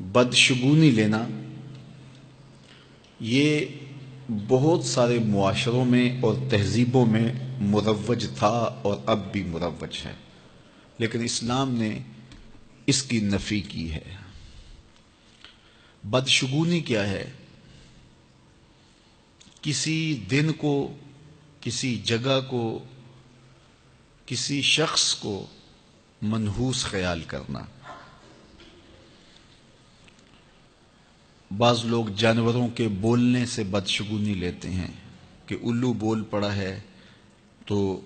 بدشگونی لینا یہ بہت سارے معاشروں میں اور تہذیبوں میں مروج تھا اور اب بھی مروج ہے، لیکن اسلام نے اس کی نفی کی ہے۔ بدشگونی کیا ہے؟ کسی دن کو، کسی جگہ کو، کسی شخص کو منحوس خیال کرنا۔ بعض لوگ جانوروں کے بولنے سے بدشگونی لیتے ہیں کہ الو بول پڑا ہے تو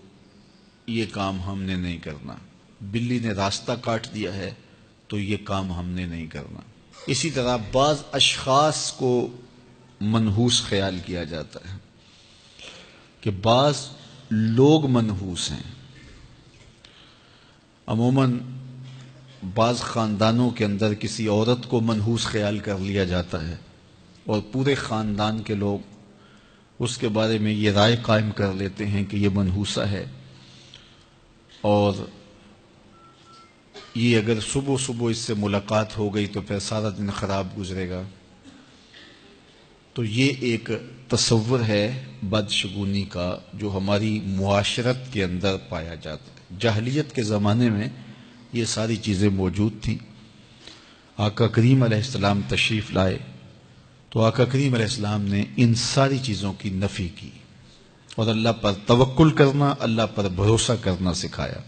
یہ کام ہم نے نہیں کرنا، بلی نے راستہ کاٹ دیا ہے تو یہ کام ہم نے نہیں کرنا۔ اسی طرح بعض اشخاص کو منحوس خیال کیا جاتا ہے کہ بعض لوگ منحوس ہیں۔ عموماً بعض خاندانوں کے اندر کسی عورت کو منحوس خیال کر لیا جاتا ہے اور پورے خاندان کے لوگ اس کے بارے میں یہ رائے قائم کر لیتے ہیں کہ یہ منحوسہ ہے، اور یہ اگر صبح صبح اس سے ملاقات ہو گئی تو پھر سارا دن خراب گزرے گا۔ تو یہ ایک تصور ہے بدشگونی کا جو ہماری معاشرت کے اندر پایا جاتا ہے۔ جاہلیت کے زمانے میں یہ ساری چیزیں موجود تھیں۔ آقا کریم علیہ السلام تشریف لائے تو آقا کریم علیہ السلام نے ان ساری چیزوں کی نفی کی اور اللہ پر توکل کرنا، اللہ پر بھروسہ کرنا سکھایا۔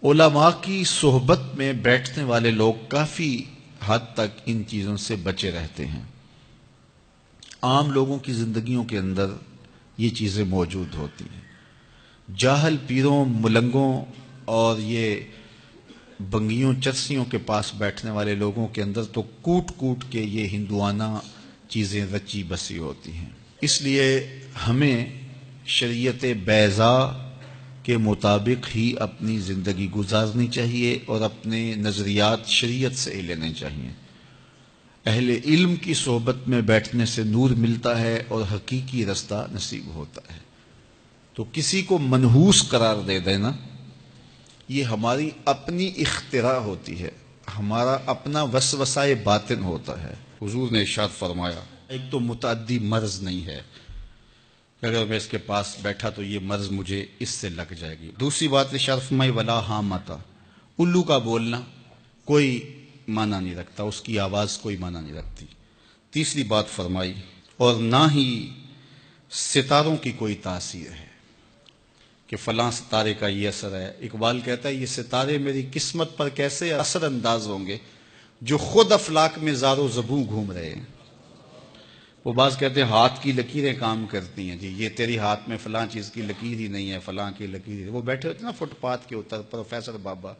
علماء کی صحبت میں بیٹھنے والے لوگ کافی حد تک ان چیزوں سے بچے رہتے ہیں۔ عام لوگوں کی زندگیوں کے اندر یہ چیزیں موجود ہوتی ہیں۔ جاہل پیروں، ملنگوں اور یہ بنگیوں چرسیوں کے پاس بیٹھنے والے لوگوں کے اندر تو کوٹ کوٹ کے یہ ہندوانہ چیزیں رچی بسی ہوتی ہیں۔ اس لیے ہمیں شریعت بیضاء کے مطابق ہی اپنی زندگی گزارنی چاہیے اور اپنے نظریات شریعت سے ہی لینے چاہیے۔ اہل علم کی صحبت میں بیٹھنے سے نور ملتا ہے اور حقیقی رستہ نصیب ہوتا ہے۔ تو کسی کو منحوس قرار دے دینا یہ ہماری اپنی اختراع ہوتی ہے، ہمارا اپنا وسوسہ باطن ہوتا ہے۔ حضور نے ارشاد فرمایا ایک تو متعدی مرض نہیں ہے کہ اگر میں اس کے پاس بیٹھا تو یہ مرض مجھے اس سے لگ جائے گی۔ دوسری بات ارشاد فرمائی ولا حامتا، الو کا بولنا کوئی معنی نہیں رکھتا، اس کی آواز کوئی معنی نہیں رکھتی۔ تیسری بات فرمائی اور نہ ہی ستاروں کی کوئی تاثیر ہے کہ فلاں ستارے کا یہ اثر ہے۔ اقبال کہتا ہے یہ ستارے میری قسمت پر کیسے اثر انداز ہوں گے جو خود افلاک میں زار و زبوں گھوم رہے ہیں۔ وہ بعض کہتے ہیں ہاتھ کی لکیریں کام کرتی ہیں، جی یہ تیری ہاتھ میں فلاں چیز کی لکیر ہی نہیں ہے، فلاں کی لکیر۔ وہ بیٹھے ہوتے ہیں نا فٹ پاتھ کے اوپر پروفیسر بابا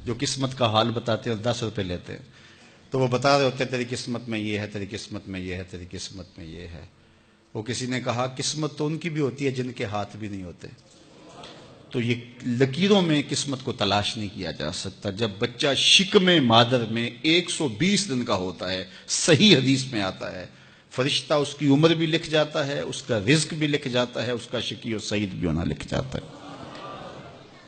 جو قسمت کا حال بتاتے ہیں اور 10 روپے لیتے ہیں، تو وہ بتا رہے ہوتے ہیں تیری قسمت میں یہ ہے، تیری قسمت میں یہ ہے، تیری قسمت میں یہ ہے۔ وہ کسی نے کہا قسمت تو ان کی بھی ہوتی ہے جن کے ہاتھ بھی نہیں ہوتے۔ تو یہ لکیروں میں قسمت کو تلاش نہیں کیا جا سکتا۔ جب بچہ شکم مادر میں 120 دن کا ہوتا ہے، صحیح حدیث میں آتا ہے، فرشتہ اس کی عمر بھی لکھ جاتا ہے، اس کا رزق بھی لکھ جاتا ہے، اس کا شقی و سعید بھی ہونا لکھ جاتا ہے۔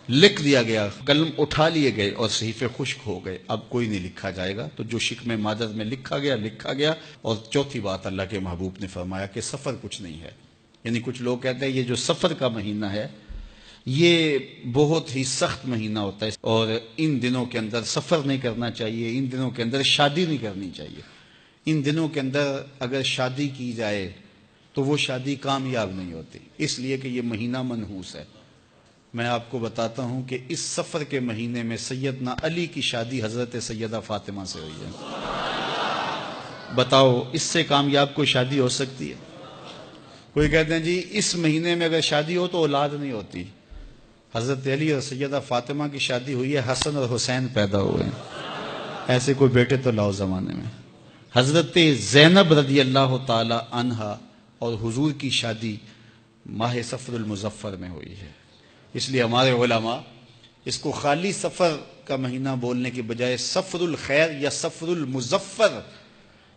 لکھ دیا گیا، قلم اٹھا لیے گئے اور صحیفے خشک ہو گئے، اب کوئی نہیں لکھا جائے گا۔ تو جو شکم مادر میں لکھا گیا۔ اور چوتھی بات اللہ کے محبوب نے فرمایا کہ سفر کچھ نہیں ہے۔ یعنی کچھ لوگ کہتے ہیں یہ جو سفر کا مہینہ ہے یہ بہت ہی سخت مہینہ ہوتا ہے اور ان دنوں کے اندر سفر نہیں کرنا چاہیے، ان دنوں کے اندر شادی نہیں کرنی چاہیے، ان دنوں کے اندر اگر شادی کی جائے تو وہ شادی کامیاب نہیں ہوتی، اس لیے کہ یہ مہینہ منحوس ہے۔ میں آپ کو بتاتا ہوں کہ اس سفر کے مہینے میں سیدنا علی کی شادی حضرت سیدہ فاطمہ سے ہوئی ہے۔ بتاؤ اس سے کامیاب کوئی شادی ہو سکتی ہے؟ کوئی کہتے ہیں جی اس مہینے میں اگر شادی ہو تو اولاد نہیں ہوتی۔ حضرت علی اور سیدہ فاطمہ کی شادی ہوئی ہے، حسن اور حسین پیدا ہوئے ہیں، ایسے کوئی بیٹے تو لاؤ زمانے میں۔ حضرت زینب رضی اللہ تعالی عنہا اور حضور کی شادی ماہ صفر المظفر میں ہوئی ہے۔ اس لیے ہمارے علماء اس کو خالی سفر کا مہینہ بولنے کے بجائے صفر الخیر یا صفر المظفر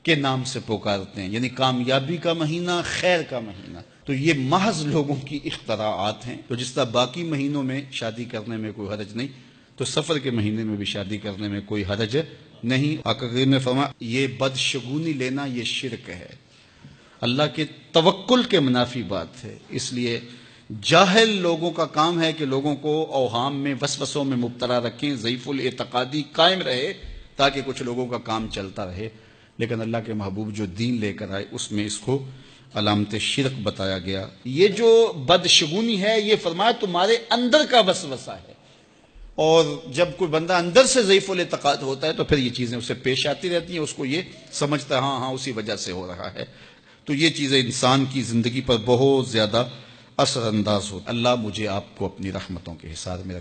کے نام سے پکارتے ہیں، یعنی کامیابی کا مہینہ، خیر کا مہینہ۔ تو یہ محض لوگوں کی اختراعات ہیں۔ تو جس طرح باقی مہینوں میں شادی کرنے میں کوئی حرج نہیں، تو سفر کے مہینے میں بھی شادی کرنے میں کوئی حرج نہیں، آقا کریم نے فرمایا یہ بدشگونی لینا یہ شرک ہے، اللہ کے توکل کے منافی بات ہے۔ اس لیے جاہل لوگوں کا کام ہے کہ لوگوں کو اوہام میں وسوسوں میں مبتلا رکھیں، ضعیف الاعتقادی قائم رہے تاکہ کچھ لوگوں کا کام چلتا رہے، لیکن اللہ کے محبوب جو دین لے کر آئے اس میں اس کو علامت شرک بتایا گیا۔ یہ جو بدشگونی ہے یہ فرمایا تمہارے اندر کا وسوسہ ہے، اور جب کوئی بندہ اندر سے ضعیف الاعتقاد ہوتا ہے تو پھر یہ چیزیں اسے پیش آتی رہتی ہیں، اس کو یہ سمجھتا ہے ہاں اسی وجہ سے ہو رہا ہے۔ تو یہ چیزیں انسان کی زندگی پر بہت زیادہ اثر انداز ہوتی۔ اللہ مجھے آپ کو اپنی رحمتوں کے حصار میں رکھے۔